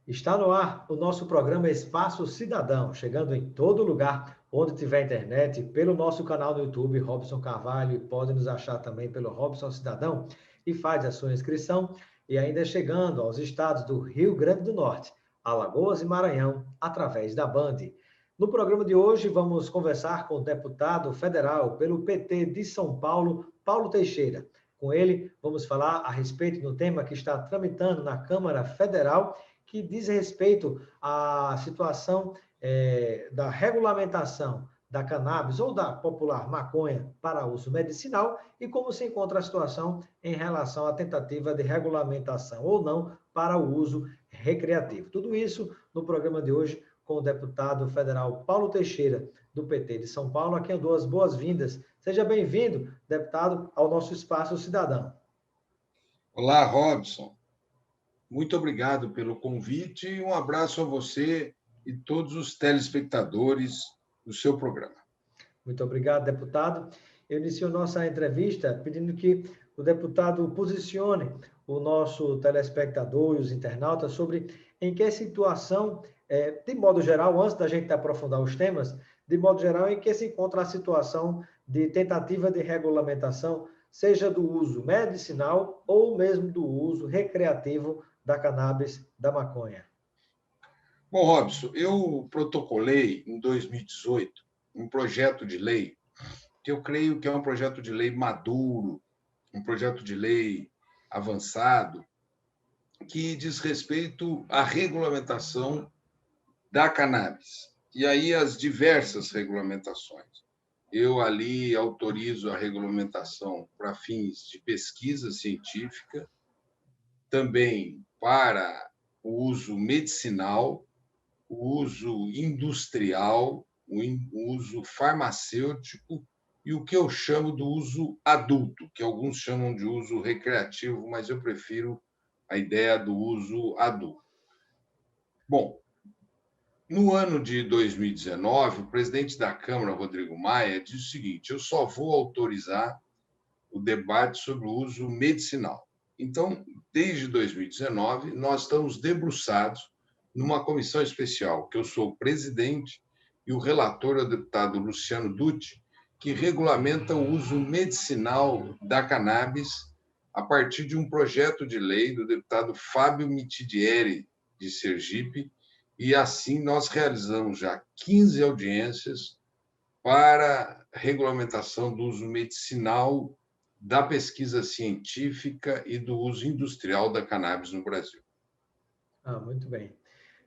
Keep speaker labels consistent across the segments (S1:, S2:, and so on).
S1: Está no ar o nosso programa Espaço Cidadão, chegando em todo lugar onde tiver internet, pelo nosso canal no YouTube, Robson Carvalho, e pode nos achar também pelo Robson Cidadão, e faz a sua inscrição, e ainda chegando aos estados do Rio Grande do Norte, Alagoas e Maranhão, através da Band. No programa de hoje, vamos conversar com o deputado federal pelo PT de São Paulo, Paulo Teixeira. Com ele, vamos falar a respeito do tema que está tramitando na Câmara Federal, que diz respeito à situação da regulamentação da cannabis ou da popular maconha para uso medicinal e como se encontra a situação em relação à tentativa de regulamentação ou não para o uso recreativo. Tudo isso no programa de hoje com o deputado federal Paulo Teixeira, do PT de São Paulo, a quem eu dou as boas-vindas. Seja bem-vindo, deputado, ao nosso Espaço Cidadão.
S2: Olá, Robson. Muito obrigado pelo convite e um abraço a você e todos os telespectadores do seu programa.
S1: Muito obrigado, deputado. Eu inicio nossa entrevista pedindo que o deputado posicione o nosso telespectador e os internautas sobre em que situação, de modo geral, antes da gente aprofundar os temas, de modo geral, em que se encontra a situação de tentativa de regulamentação, seja do uso medicinal ou mesmo do uso recreativo da cannabis, da maconha.
S2: Bom, Robson, eu protocolei em 2018 um projeto de lei que eu creio que é um projeto de lei maduro, um projeto de lei avançado, que diz respeito à regulamentação da cannabis. E aí as diversas regulamentações. Eu ali autorizo a regulamentação para fins de pesquisa científica, também para o uso medicinal, o uso industrial, o uso farmacêutico e o que eu chamo do uso adulto, que alguns chamam de uso recreativo, mas eu prefiro a ideia do uso adulto. Bom, no ano de 2019, o presidente da Câmara, Rodrigo Maia, disse o seguinte: eu só vou autorizar o debate sobre o uso medicinal. Então, desde 2019, nós estamos debruçados numa comissão especial, que eu sou o presidente, e o relator é o deputado Luciano Dutti, que regulamenta o uso medicinal da cannabis a partir de um projeto de lei do deputado Fábio Mitidieri, de Sergipe, e assim nós realizamos já 15 audiências para regulamentação do uso medicinal da pesquisa científica e do uso industrial da cannabis no Brasil.
S1: Muito bem.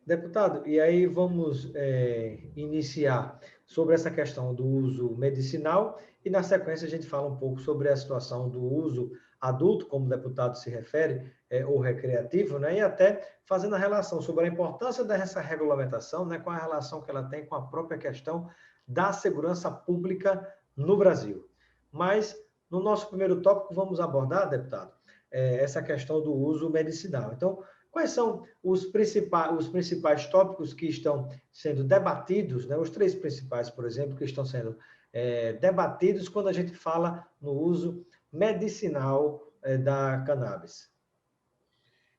S1: Deputado, e aí vamos iniciar sobre essa questão do uso medicinal e, na sequência, a gente fala um pouco sobre a situação do uso adulto, como o deputado se refere, ou recreativo, né? E até fazendo a relação sobre a importância dessa regulamentação, né, com a relação que ela tem com a própria questão da segurança pública no Brasil. Mas, no nosso primeiro tópico, vamos abordar, deputado, essa questão do uso medicinal. Então, quais são os principais tópicos que estão sendo debatidos, né? Os três principais, por exemplo, que estão sendo debatidos quando a gente fala no uso medicinal da cannabis?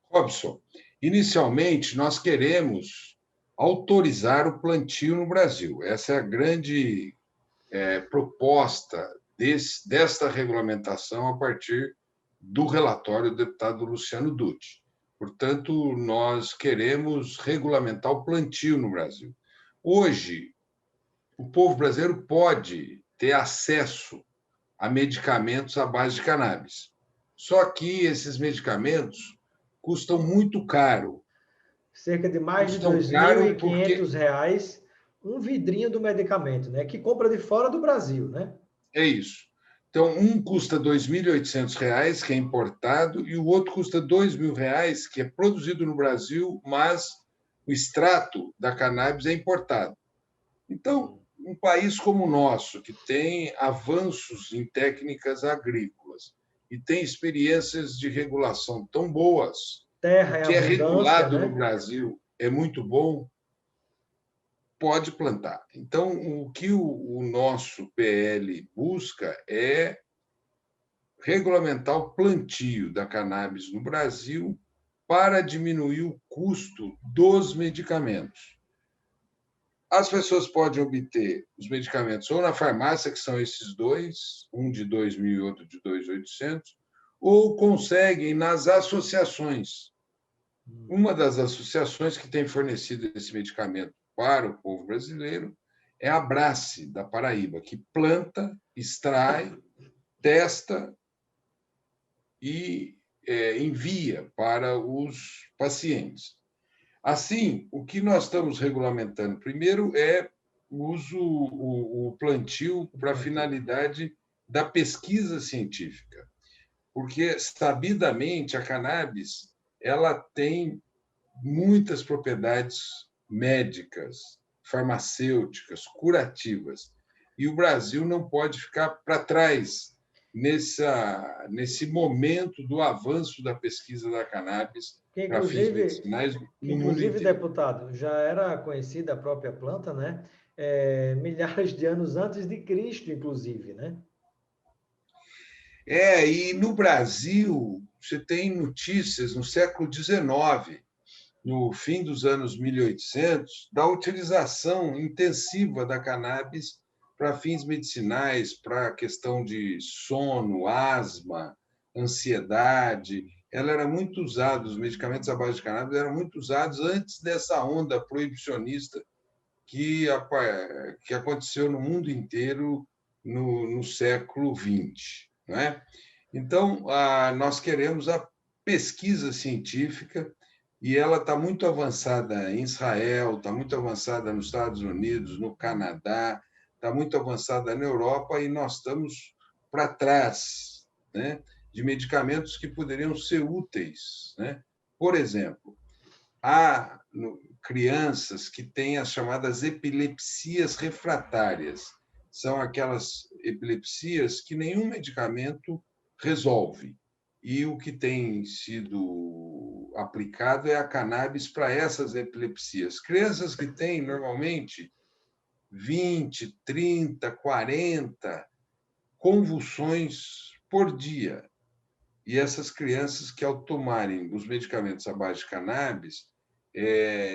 S2: Robson, inicialmente nós queremos autorizar o plantio no Brasil. Essa é a grande proposta desta regulamentação a partir do relatório do deputado Luciano Dutti. Portanto, nós queremos regulamentar o plantio no Brasil. Hoje, o povo brasileiro pode ter acesso a medicamentos à base de cannabis. Só que esses medicamentos custam muito caro.
S1: Cerca de mais de R$ 2.500 um vidrinho do medicamento, né? Que compra de fora do Brasil, né?
S2: É isso. Então, um custa R$ 2.800, que é importado, e o outro custa R$ 2.000, que é produzido no Brasil, mas o extrato da cannabis é importado. Então, um país como o nosso, que tem avanços em técnicas agrícolas e tem experiências de regulação tão boas,
S1: Terra
S2: que é regulado
S1: né?
S2: no Brasil é muito bom, pode plantar. Então, o que o nosso PL busca é regulamentar o plantio da cannabis no Brasil para diminuir o custo dos medicamentos. As pessoas podem obter os medicamentos ou na farmácia, que são esses dois, um de 2.000 e outro de 2.800, ou conseguem nas associações. Uma das associações que tem fornecido esse medicamento para o povo brasileiro é a Abrace, da Paraíba, que planta, extrai, testa e envia para os pacientes. Assim, o que nós estamos regulamentando primeiro é o uso, o plantio para a finalidade da pesquisa científica, porque, sabidamente, a cannabis ela tem muitas propriedades médicas, farmacêuticas, curativas, e o Brasil não pode ficar para trás nesse momento do avanço da pesquisa da cannabis
S1: Que
S2: para fins
S1: inclusive,
S2: medicinais
S1: que
S2: no mundo
S1: inclusive,
S2: inteiro.
S1: deputado, já era conhecida a própria planta, né? Milhares de anos antes de Cristo, inclusive, né?
S2: E no Brasil, você tem notícias no século XIX, no fim dos anos 1800, da utilização intensiva da cannabis para fins medicinais, para a questão de sono, asma, ansiedade. Ela era muito usada, os medicamentos à base de cannabis eram muito usados antes dessa onda proibicionista que aconteceu no mundo inteiro no século XX. Não é? Então, nós queremos a pesquisa científica e ela está muito avançada em Israel, está muito avançada nos Estados Unidos, no Canadá, está muito avançada na Europa e nós estamos para trás, né, de medicamentos que poderiam ser úteis. Né? Por exemplo, há crianças que têm as chamadas epilepsias refratárias. São aquelas epilepsias que nenhum medicamento resolve. E o que tem sido aplicado é a cannabis para essas epilepsias. Crianças que têm, normalmente, 20, 30, 40 convulsões por dia. E essas crianças que, ao tomarem os medicamentos à base de cannabis,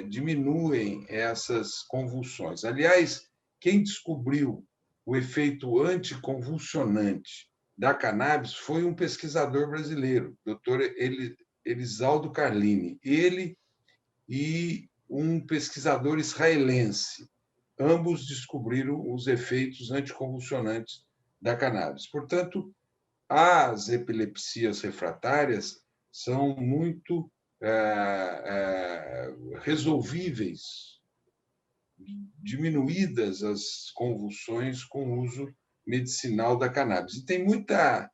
S2: diminuem essas convulsões. Aliás, quem descobriu o efeito anticonvulsionante da cannabis foi um pesquisador brasileiro, doutor Elisaldo Carlini. Ele e um pesquisador israelense. Ambos descobriram os efeitos anticonvulsionantes da cannabis. Portanto, as epilepsias refratárias são muito resolvíveis, diminuídas as convulsões com o uso medicinal da cannabis. E tem muita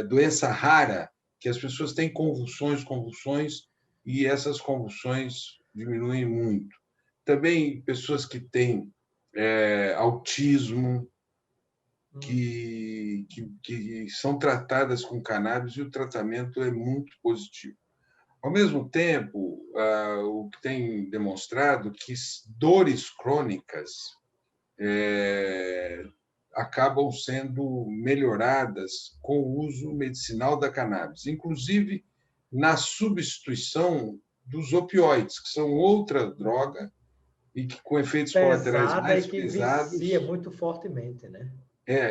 S2: doença rara que as pessoas têm convulsões, e essas convulsões diminuem muito. Também pessoas que têm autismo, que são tratadas com cannabis e o tratamento é muito positivo. Ao mesmo tempo, o que tem demonstrado que dores crônicas acabam sendo melhoradas com o uso medicinal da cannabis, inclusive na substituição dos opioides, que são outra droga e que com efeitos colaterais
S1: Pesada e
S2: mais
S1: que vicia
S2: pesados.
S1: muito fortemente, né?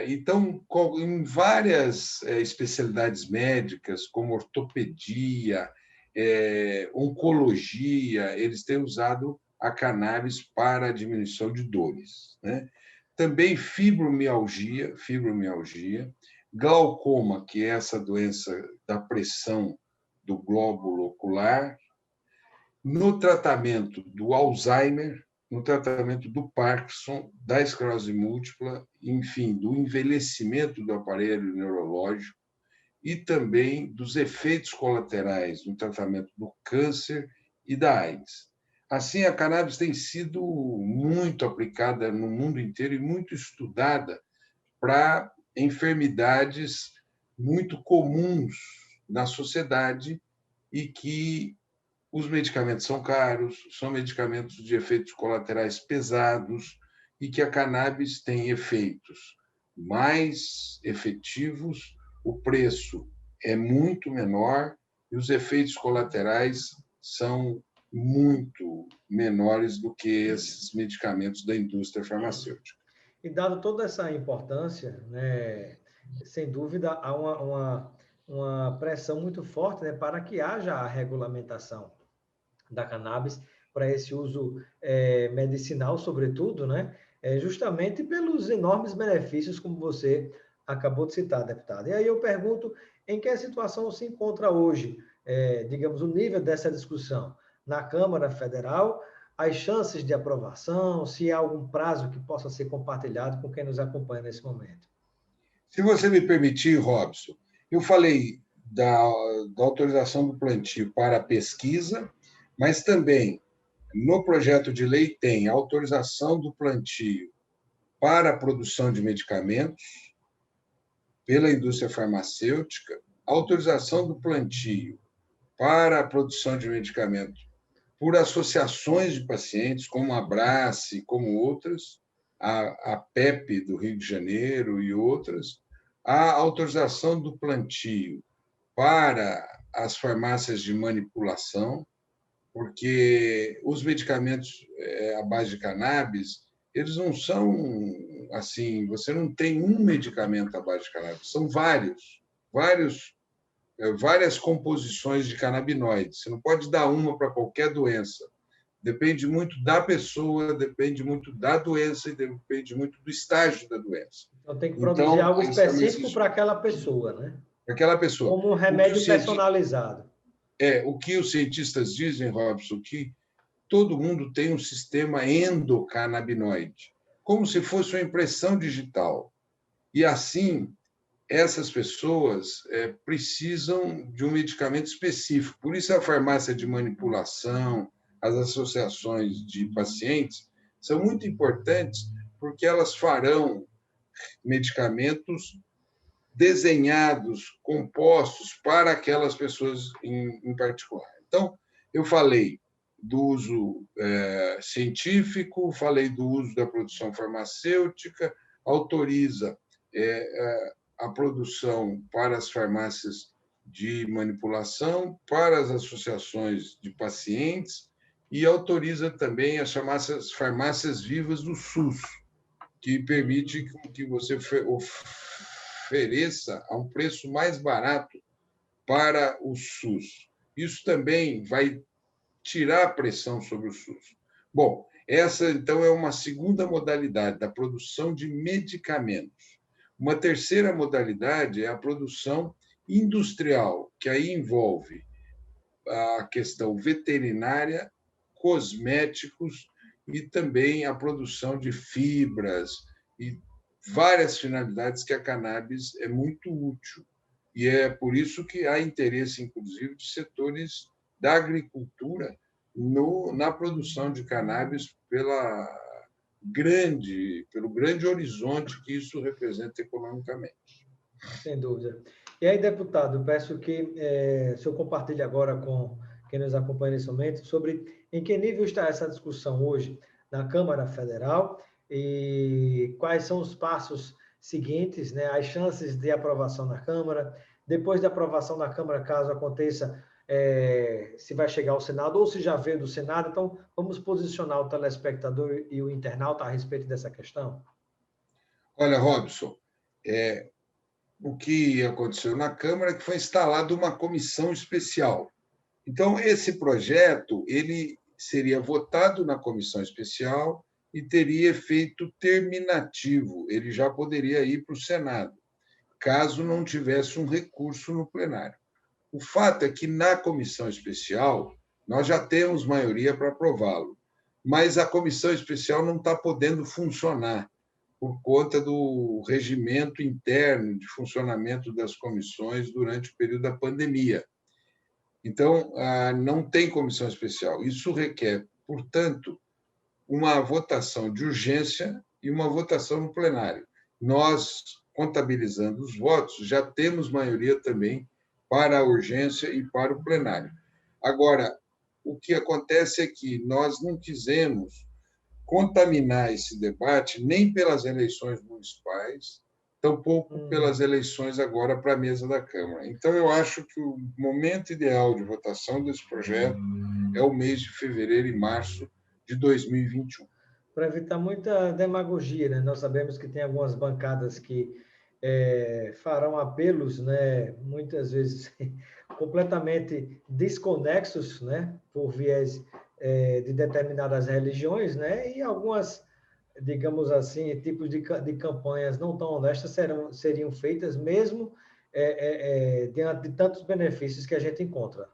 S2: Então, em várias especialidades médicas, como ortopedia, oncologia, eles têm usado a cannabis para a diminuição de dores. Né? Também fibromialgia, glaucoma, que é essa doença da pressão do glóbulo ocular, no tratamento do Alzheimer, no tratamento do Parkinson, da esclerose múltipla, enfim, do envelhecimento do aparelho neurológico e também dos efeitos colaterais no tratamento do câncer e da AIDS. Assim, a cannabis tem sido muito aplicada no mundo inteiro e muito estudada para enfermidades muito comuns na sociedade e que os medicamentos são caros, são medicamentos de efeitos colaterais pesados e que a cannabis tem efeitos mais efetivos, o preço é muito menor e os efeitos colaterais são muito menores do que esses medicamentos da indústria farmacêutica.
S1: E dado toda essa importância, né, sem dúvida, há uma pressão muito forte, né, para que haja a regulamentação da cannabis para esse uso medicinal, sobretudo, né, justamente pelos enormes benefícios, como você acabou de citar, deputado. E aí eu pergunto, em que situação se encontra hoje, digamos, o nível dessa discussão na Câmara Federal, as chances de aprovação, se há algum prazo que possa ser compartilhado com quem nos acompanha nesse momento.
S2: Se você me permitir, Robson, eu falei da autorização do plantio para a pesquisa, mas também no projeto de lei tem a autorização do plantio para a produção de medicamentos pela indústria farmacêutica, autorização do plantio para a produção de medicamentos por associações de pacientes, como a Abrace, como outras, a PEP do Rio de Janeiro e outras, a autorização do plantio para as farmácias de manipulação, porque os medicamentos à base de cannabis, eles não são assim, você não tem um medicamento à base de cannabis, são várias composições de canabinoides. Você não pode dar uma para qualquer doença. Depende muito da pessoa, depende muito da doença e depende muito do estágio da doença.
S1: Então, tem que produzir algo específico para aquela pessoa, né?
S2: Para aquela pessoa.
S1: Como um remédio personalizado.
S2: O que os cientistas dizem, Robson, que todo mundo tem um sistema endocannabinoide, como se fosse uma impressão digital. E, assim, essas pessoas precisam de um medicamento específico. Por isso, a farmácia de manipulação, as associações de pacientes, são muito importantes, porque elas farão medicamentos desenhados, compostos para aquelas pessoas em particular. Então, eu falei do uso científico, falei do uso da produção farmacêutica, autoriza a produção para as farmácias de manipulação, para as associações de pacientes e autoriza também as chamadas farmácias vivas do SUS, que permite que você ofereça a um preço mais barato para o SUS. Isso também vai tirar a pressão sobre o SUS. Bom, essa, então, é uma segunda modalidade da produção de medicamentos. Uma terceira modalidade é a produção industrial, que aí envolve a questão veterinária, cosméticos e também a produção de fibras e várias finalidades que a cannabis é muito útil. E é por isso que há interesse, inclusive, de setores da agricultura na produção de cannabis pelo grande horizonte que isso representa economicamente.
S1: Sem dúvida. E aí, deputado, eu peço que o senhor compartilhe agora com quem nos acompanha nesse momento sobre em que nível está essa discussão hoje na Câmara Federal e quais são os passos seguintes, né, as chances de aprovação na Câmara, depois da aprovação na Câmara, caso aconteça, se vai chegar ao Senado ou se já veio do Senado. Então, vamos posicionar o telespectador e o internauta a respeito dessa questão?
S2: Olha, Robson, o que aconteceu na Câmara é que foi instalada uma comissão especial. Então, esse projeto ele seria votado na comissão especial e teria efeito terminativo. Ele já poderia ir para o Senado, caso não tivesse um recurso no plenário. O fato é que, na comissão especial, nós já temos maioria para aprová-lo, mas a comissão especial não está podendo funcionar por conta do regimento interno de funcionamento das comissões durante o período da pandemia. Então, não tem comissão especial. Isso requer, portanto, uma votação de urgência e uma votação no plenário. Nós, contabilizando os votos, já temos maioria também para a urgência e para o plenário. Agora, o que acontece é que nós não quisemos contaminar esse debate nem pelas eleições municipais, tampouco pelas eleições agora para a mesa da Câmara. Então, eu acho que o momento ideal de votação desse projeto é o mês de fevereiro e março de 2021.
S1: Para evitar muita demagogia, né? Nós sabemos que tem algumas bancadas que farão apelos, né? Muitas vezes completamente desconexos, né? Por viés de determinadas religiões, né? E algumas, digamos assim, tipos de campanhas não tão honestas seriam feitas mesmo diante de tantos benefícios que a gente encontra.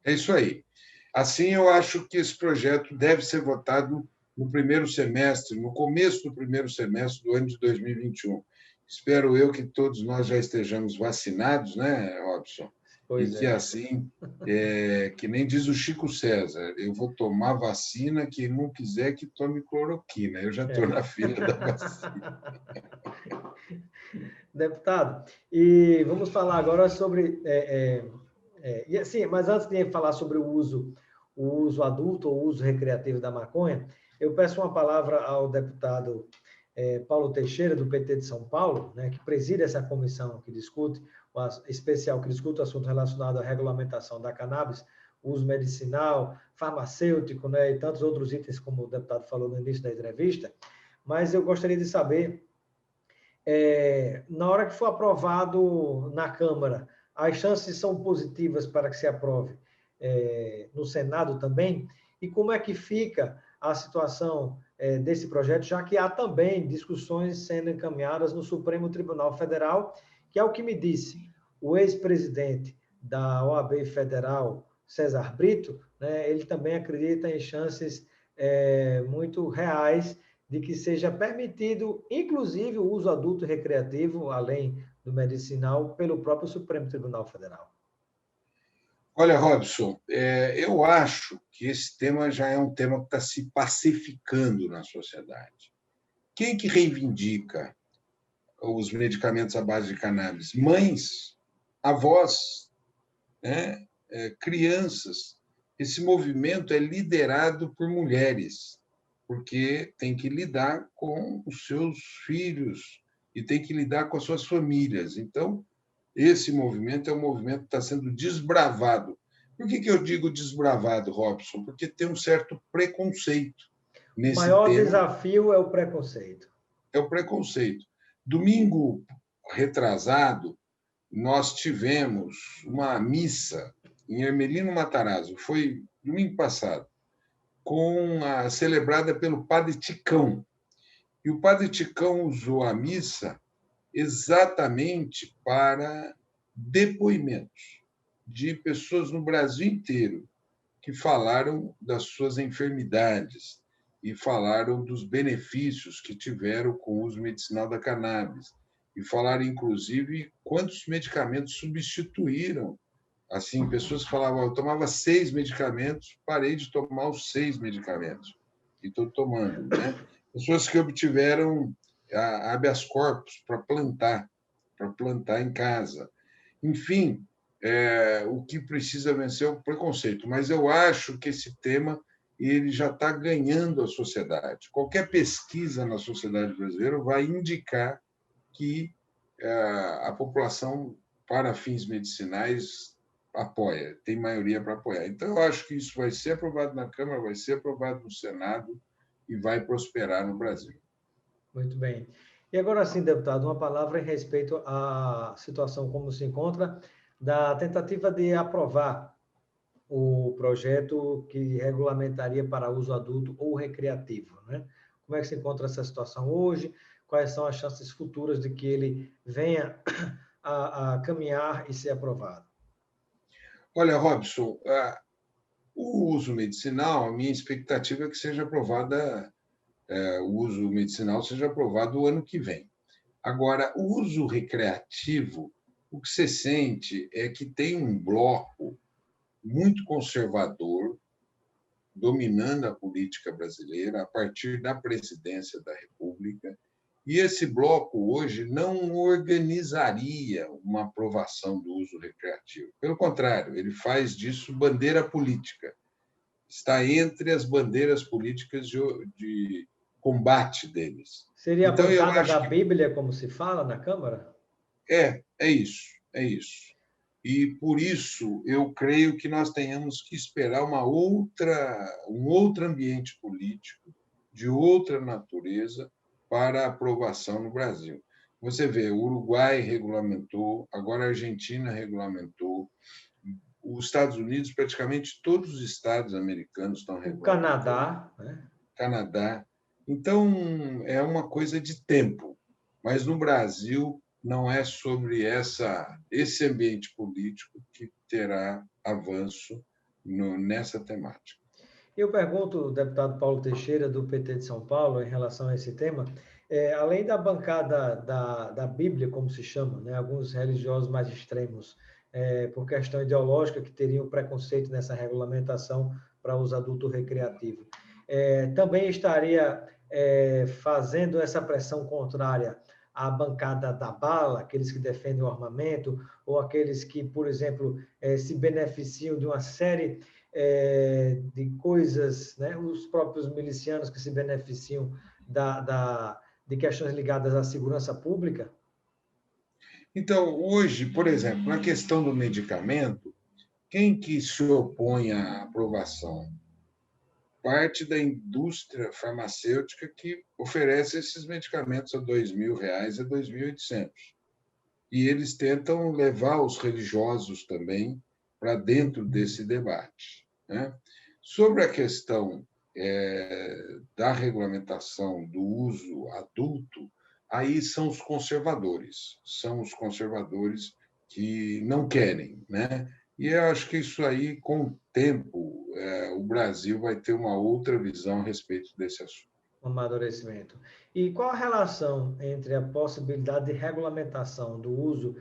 S2: É isso aí. Assim, eu acho que esse projeto deve ser votado no primeiro semestre, no começo do primeiro semestre do ano de 2021. Espero eu que todos nós já estejamos vacinados, né, Robson? E
S1: Pois
S2: que
S1: é.
S2: assim, que nem diz o Chico César, eu vou tomar vacina, quem não quiser que tome cloroquina. Eu já estou na fila da vacina.
S1: Deputado, e vamos falar agora sobre e assim, mas antes de falar sobre o uso adulto ou o uso recreativo da maconha, eu peço uma palavra ao deputado Paulo Teixeira, do PT de São Paulo, né, que preside essa comissão que discute, especial que discute o assunto relacionado à regulamentação da cannabis, uso medicinal, farmacêutico, né, e tantos outros itens, como o deputado falou no início da entrevista, mas eu gostaria de saber, na hora que for aprovado na Câmara, as chances são positivas para que se aprove no Senado também? E como é que fica a situação desse projeto, já que há também discussões sendo encaminhadas no Supremo Tribunal Federal, que é o que me disse o ex-presidente da OAB Federal, César Brito, né, ele também acredita em chances muito reais de que seja permitido, inclusive, o uso adulto recreativo, além do medicinal, pelo próprio Supremo Tribunal Federal.
S2: Olha, Robson, eu acho que esse tema já é um tema que está se pacificando na sociedade. Quem que reivindica os medicamentos à base de cannabis? Mães, avós, né? Crianças. Esse movimento é liderado por mulheres, porque tem que lidar com os seus filhos e tem que lidar com as suas famílias. Então, esse movimento é um movimento que está sendo desbravado. Por que eu digo desbravado, Robson? Porque tem um certo preconceito
S1: O
S2: nesse
S1: maior
S2: tema.
S1: desafio é o preconceito.
S2: É o preconceito. Domingo retrasado, nós tivemos uma missa em Hermelino Matarazzo, foi domingo passado, celebrada pelo Padre Ticão. E o Padre Ticão usou a missa exatamente para depoimentos de pessoas no Brasil inteiro que falaram das suas enfermidades e falaram dos benefícios que tiveram com o uso medicinal da cannabis e falaram, inclusive, quantos medicamentos substituíram. Assim, pessoas falavam, eu tomava 6 medicamentos, parei de tomar os 6 medicamentos e estou tomando, né? Pessoas que obtiveram habeas corpus para plantar em casa. Enfim, o que precisa vencer é o preconceito. Mas eu acho que esse tema ele já está ganhando a sociedade. Qualquer pesquisa na sociedade brasileira vai indicar que a população, para fins medicinais, apoia, tem maioria para apoiar. Então, eu acho que isso vai ser aprovado na Câmara, vai ser aprovado no Senado e vai prosperar no Brasil.
S1: Muito bem. E agora sim, deputado, uma palavra em respeito à situação como se encontra da tentativa de aprovar o projeto que regulamentaria para uso adulto ou recreativo, né? Como é que se encontra essa situação hoje? Quais são as chances futuras de que ele venha a caminhar e ser aprovado?
S2: Olha, Robson, o uso medicinal, a minha expectativa é que seja aprovada, o uso medicinal seja aprovado o ano que vem. Agora, o uso recreativo, o que você sente é que tem um bloco muito conservador dominando a política brasileira a partir da presidência da República E esse bloco hoje não organizaria uma aprovação do uso recreativo. Pelo contrário, ele faz disso bandeira política. Está entre as bandeiras políticas de combate deles.
S1: Seria a
S2: Então, eu
S1: bancada
S2: acho
S1: da
S2: que
S1: Bíblia, como se fala na Câmara?
S2: é isso, é isso. E, por isso, eu creio que nós tenhamos que esperar um outro ambiente político, de outra natureza, para aprovação no Brasil. Você vê, o Uruguai regulamentou, agora a Argentina regulamentou, os Estados Unidos, praticamente todos os estados americanos estão
S1: O
S2: regulamentando,
S1: Canadá, né?
S2: Canadá. Então, é uma coisa de tempo. Mas no Brasil não é sobre esse ambiente político que terá avanço nessa temática.
S1: Eu pergunto ao deputado Paulo Teixeira, do PT de São Paulo, em relação a esse tema, além da bancada da Bíblia, como se chama, né, alguns religiosos mais extremos, por questão ideológica, que teriam preconceito nessa regulamentação para uso adulto recreativo, também estaria fazendo essa pressão contrária à bancada da bala, aqueles que defendem o armamento, ou aqueles que, por exemplo, se beneficiam de uma série de coisas, né? Os próprios milicianos que se beneficiam de questões ligadas à segurança pública.
S2: Então, hoje, por exemplo, na questão do medicamento, quem que se opõe à aprovação? Parte da indústria farmacêutica que oferece esses medicamentos a R$ 2.000, a 2.800. E eles tentam levar os religiosos também para dentro desse debate, né? Sobre a questão da regulamentação do uso adulto, aí são os conservadores que não querem, né? E eu acho que isso aí, com o tempo, o Brasil vai ter uma outra visão a respeito desse assunto.
S1: Um amadurecimento. E qual a relação entre a possibilidade de regulamentação do uso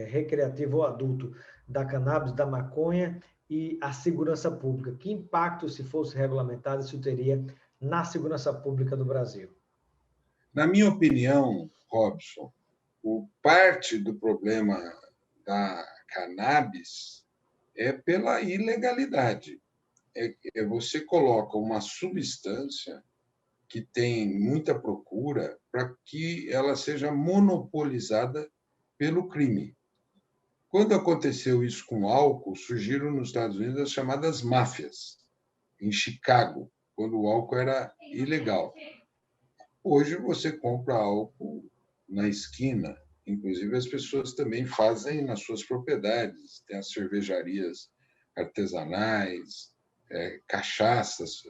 S1: recreativo ou adulto da cannabis, da maconha e a segurança pública? Que impacto, se fosse regulamentado, isso teria na segurança pública do Brasil?
S2: Na minha opinião, Robson, parte do problema da cannabis é pela ilegalidade. Você coloca uma substância que tem muita procura para que ela seja monopolizada pelo crime. Quando aconteceu isso com o álcool, surgiram nos Estados Unidos as chamadas máfias, em Chicago, quando o álcool era ilegal. Hoje você compra álcool na esquina, inclusive as pessoas também fazem nas suas propriedades, tem as cervejarias artesanais, cachaças,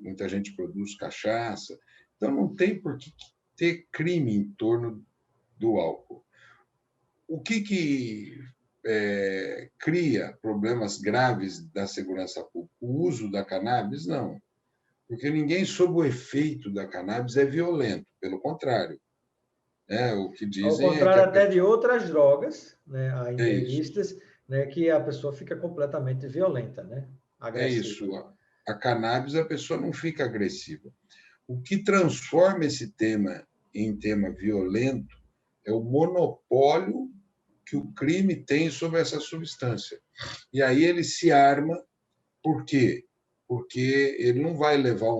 S2: muita gente produz cachaça, então não tem por que ter crime em torno do álcool. O que cria problemas graves da segurança pública? O uso da cannabis? Não. Porque ninguém sob o efeito da cannabis é violento, pelo contrário. O que
S1: Ao
S2: dizem é que
S1: contrário
S2: a
S1: até
S2: pessoa...
S1: de outras drogas, né, há
S2: É isso,
S1: entrevistas, né, que a pessoa fica completamente violenta, né,
S2: é
S1: agressiva.
S2: isso. A cannabis, a pessoa não fica agressiva. O que transforma esse tema em tema violento é o monopólio que o crime tem sobre essa substância. E aí ele se arma, por quê? Porque ele não vai levar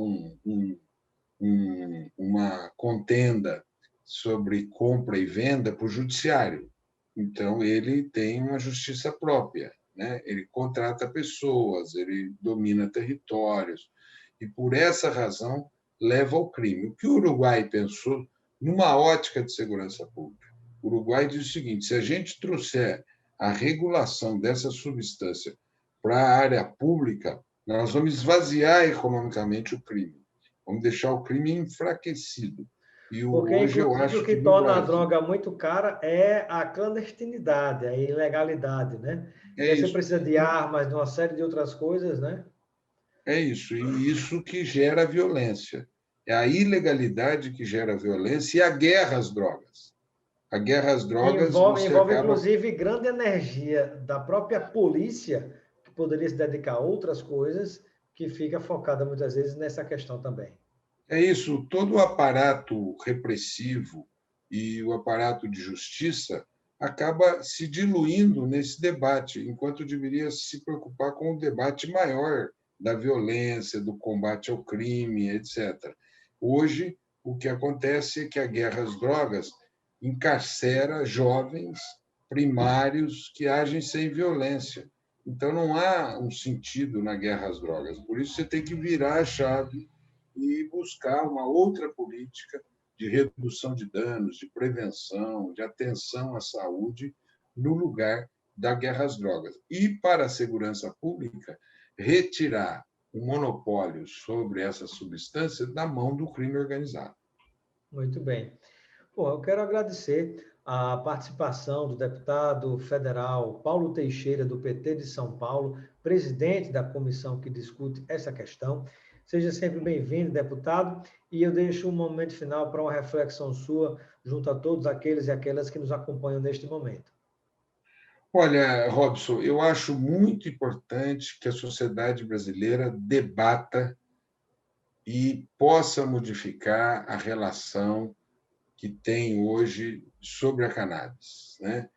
S2: uma contenda sobre compra e venda para o judiciário. Então, ele tem uma justiça própria, né? Ele contrata pessoas, ele domina territórios, e por essa razão leva ao crime. O que o Uruguai pensou numa ótica de segurança pública? O Uruguai diz o seguinte: se a gente trouxer a regulação dessa substância para a área pública, nós vamos esvaziar economicamente o crime. Vamos deixar o crime enfraquecido. E
S1: Porque,
S2: hoje eu
S1: inclusive, o
S2: acho
S1: que
S2: que no
S1: torna a
S2: Brasil
S1: droga muito cara é a clandestinidade, a ilegalidade, né? E
S2: é
S1: aí você
S2: isso.
S1: precisa de armas, de uma série de outras coisas, né?
S2: É isso. E isso que gera violência. É a ilegalidade que gera violência e a guerra às drogas. A guerra às
S1: E
S2: drogas, você
S1: envolve,
S2: acaba.
S1: inclusive, grande energia da própria polícia, que poderia se dedicar a outras coisas, que fica focada muitas vezes nessa questão também.
S2: É isso, todo o aparato repressivo e o aparato de justiça acaba se diluindo nesse debate, enquanto deveria se preocupar com o debate maior da violência, do combate ao crime, etc. Hoje, o que acontece é que a guerra às drogas encarcera jovens primários que agem sem violência. Então, não há um sentido na guerra às drogas. Por isso, você tem que virar a chave e buscar uma outra política de redução de danos, de prevenção, de atenção à saúde, no lugar da guerra às drogas. E, para a segurança pública, retirar o monopólio sobre essa substância da mão do crime organizado.
S1: Muito bem. Bom, eu quero agradecer a participação do deputado federal Paulo Teixeira, do PT de São Paulo, presidente da comissão que discute essa questão. Seja sempre bem-vindo, deputado, e eu deixo um momento final para uma reflexão sua junto a todos aqueles e aquelas que nos acompanham neste momento.
S2: Olha, Robson, eu acho muito importante que a sociedade brasileira debata e possa modificar a relação que tem hoje sobre a cannabis, né?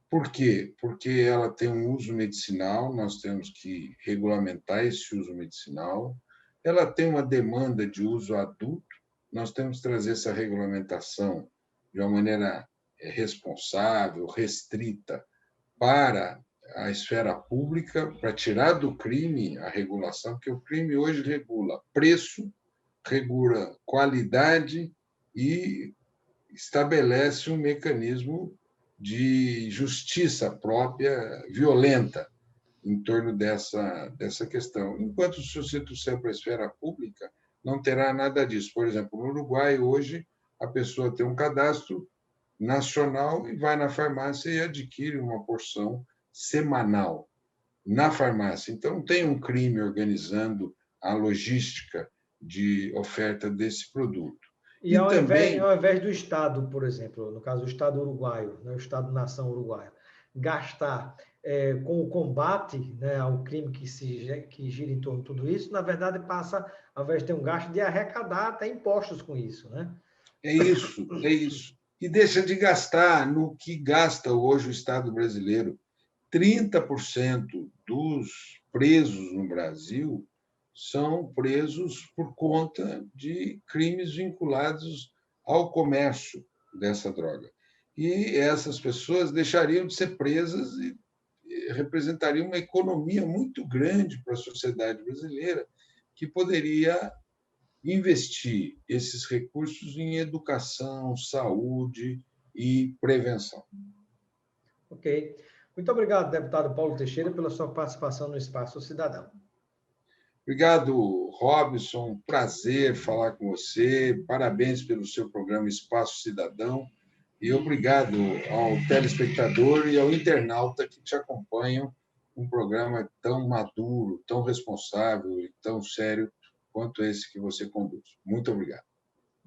S2: Por quê? Porque ela tem um uso medicinal, nós temos que regulamentar esse uso medicinal. Ela tem uma demanda de uso adulto, nós temos que trazer essa regulamentação de uma maneira responsável, restrita, para a esfera pública, para tirar do crime a regulação, porque o crime hoje regula preço, regula qualidade e estabelece um mecanismo de justiça própria violenta em torno dessa questão. Enquanto se você trouxer para a esfera pública, não terá nada disso. Por exemplo, no Uruguai, hoje, a pessoa tem um cadastro nacional e vai na farmácia e adquire uma porção semanal na farmácia. Então, tem um crime organizando a logística de oferta desse produto.
S1: E
S2: E também
S1: ao invés do Estado, por exemplo, no caso do Estado uruguaio, né, o Estado-nação uruguaio, gastar com o combate, né, ao crime que gira em torno de tudo isso, na verdade passa, ao invés de ter um gasto, de arrecadar até impostos com isso, né?
S2: é isso, é isso. E deixa de gastar no que gasta hoje o Estado brasileiro. 30% dos presos no Brasil são presos por conta de crimes vinculados ao comércio dessa droga. E essas pessoas deixariam de ser presas e representariam uma economia muito grande para a sociedade brasileira, que poderia investir esses recursos em educação, saúde e prevenção.
S1: Ok. Muito obrigado, deputado Paulo Teixeira, pela sua participação no Espaço Cidadão.
S2: Obrigado, Robson. Prazer falar com você. Parabéns pelo seu programa Espaço Cidadão. E obrigado ao telespectador e ao internauta que te acompanham um programa tão maduro, tão responsável e tão sério quanto esse que você conduz. Muito obrigado.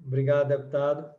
S1: Obrigado, deputado.